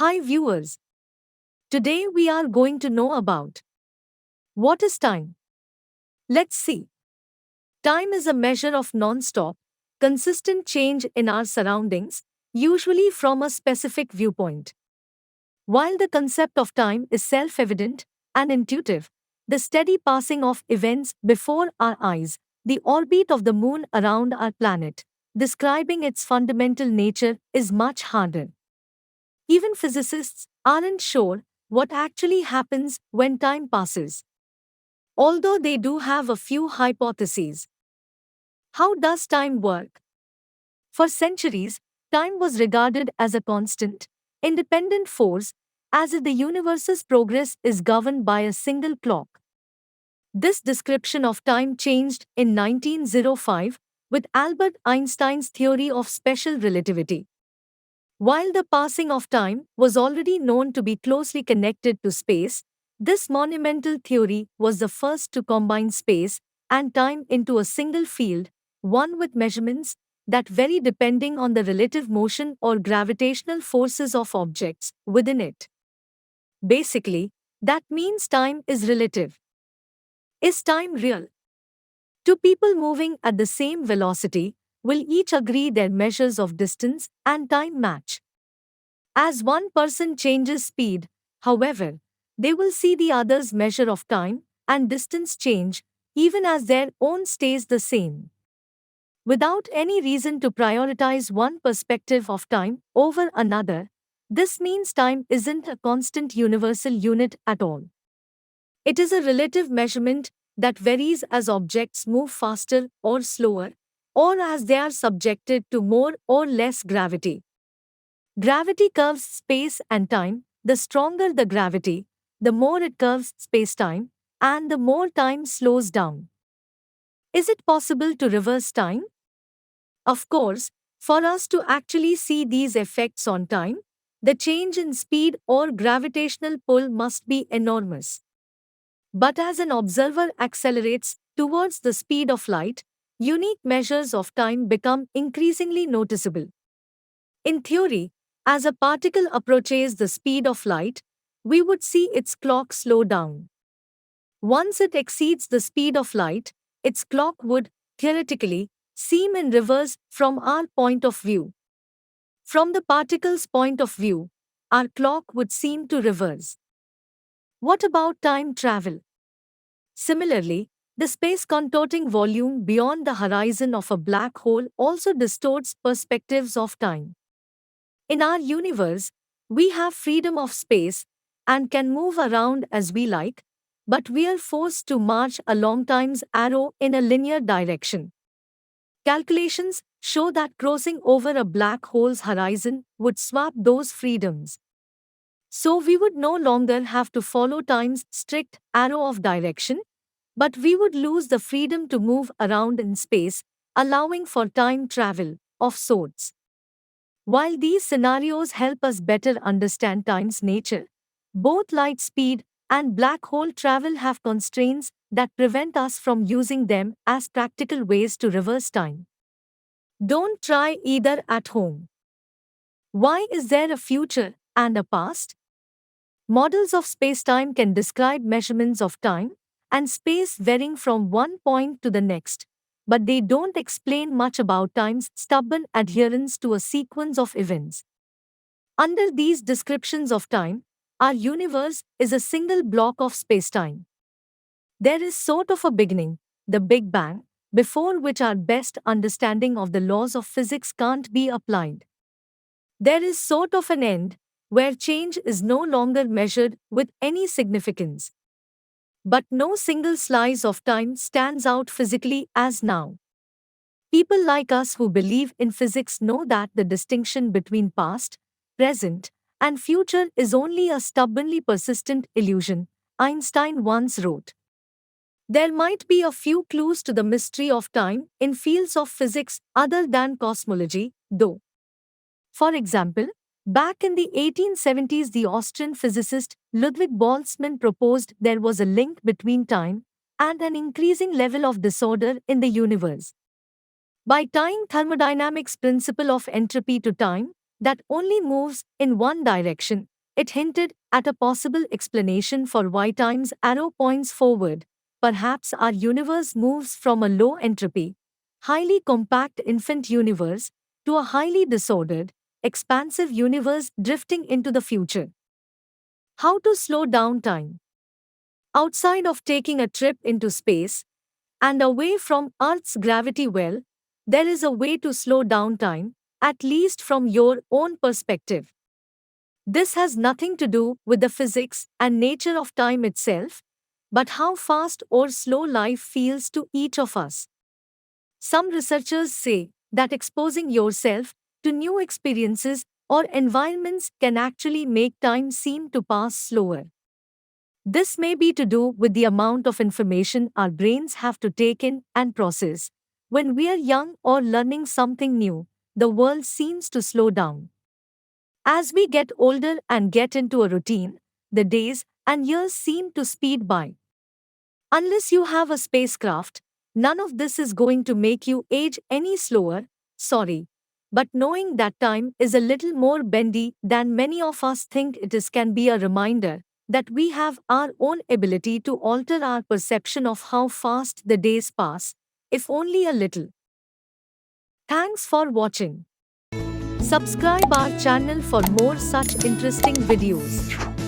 Hi viewers, today we are going to know about what is time. Let's see. Time is a measure of non-stop, consistent change in our surroundings, usually from a specific viewpoint. While the concept of time is self-evident and intuitive, the steady passing of events before our eyes, the orbit of the moon around our planet, describing its fundamental nature is much harder. Even physicists aren't sure what actually happens when time passes, although they do have a few hypotheses. How does time work? For centuries, time was regarded as a constant, independent force, as if the universe's progress is governed by a single clock. This description of time changed in 1905 with Albert Einstein's theory of special relativity. While the passing of time was already known to be closely connected to space, this monumental theory was the first to combine space and time into a single field, one with measurements that vary depending on the relative motion or gravitational forces of objects within it. Basically, that means time is relative. Is time real? Two people moving at the same velocity will each agree their measures of distance and time match. As one person changes speed, however, they will see the other's measure of time and distance change, even as their own stays the same. Without any reason to prioritize one perspective of time over another, this means time isn't a constant universal unit at all. It is a relative measurement that varies as objects move faster or slower, or as they are subjected to more or less gravity. Gravity curves space and time. The stronger the gravity, the more it curves space-time, and the more time slows down. Is it possible to reverse time? Of course, for us to actually see these effects on time, the change in speed or gravitational pull must be enormous. But as an observer accelerates towards the speed of light, unique measures of time become increasingly noticeable. In theory, as a particle approaches the speed of light, we would see its clock slow down. Once it exceeds the speed of light, its clock would, theoretically, seem in reverse from our point of view. From the particle's point of view, our clock would seem to reverse. What about time travel? Similarly, the space contorting volume beyond the horizon of a black hole also distorts perspectives of time. In our universe, we have freedom of space and can move around as we like, but we are forced to march along time's arrow in a linear direction. Calculations show that crossing over a black hole's horizon would swap those freedoms. So we would no longer have to follow time's strict arrow of direction, but we would lose the freedom to move around in space, allowing for time travel of sorts. While these scenarios help us better understand time's nature, both light speed and black hole travel have constraints that prevent us from using them as practical ways to reverse time. Don't try either at home. Why is there a future and a past? Models of spacetime can describe measurements of time and space varying from one point to the next, but they don't explain much about time's stubborn adherence to a sequence of events. Under these descriptions of time, our universe is a single block of spacetime. There is sort of a beginning, the Big Bang, before which our best understanding of the laws of physics can't be applied. There is sort of an end, where change is no longer measured with any significance. But no single slice of time stands out physically as now. People like us who believe in physics know that the distinction between past, present, and future is only a stubbornly persistent illusion, Einstein once wrote. There might be a few clues to the mystery of time in fields of physics other than cosmology, though. For example, back in the 1870s, the Austrian physicist Ludwig Boltzmann proposed there was a link between time and an increasing level of disorder in the universe. By tying thermodynamics' principle of entropy to time, that only moves in one direction, It hinted at a possible explanation for why time's arrow points forward. Perhaps our universe moves from a low entropy, highly compact infant universe to a highly disordered, expansive universe drifting into the future. How to slow down time? Outside of taking a trip into space and away from Earth's gravity well, there is a way to slow down time, at least from your own perspective. This has nothing to do with the physics and nature of time itself, but how fast or slow life feels to each of us. Some researchers say that exposing yourself to new experiences or environments can actually make time seem to pass slower. This may be to do with the amount of information our brains have to take in and process. When we are young or learning something new, the world seems to slow down. As we get older and get into a routine, the days and years seem to speed by. Unless you have a spacecraft, none of this is going to make you age any slower, sorry. But knowing that time is a little more bendy than many of us think it is can be a reminder that we have our own ability to alter our perception of how fast the days pass, if only a little. Thanks for watching. Subscribe our channel for more such interesting videos.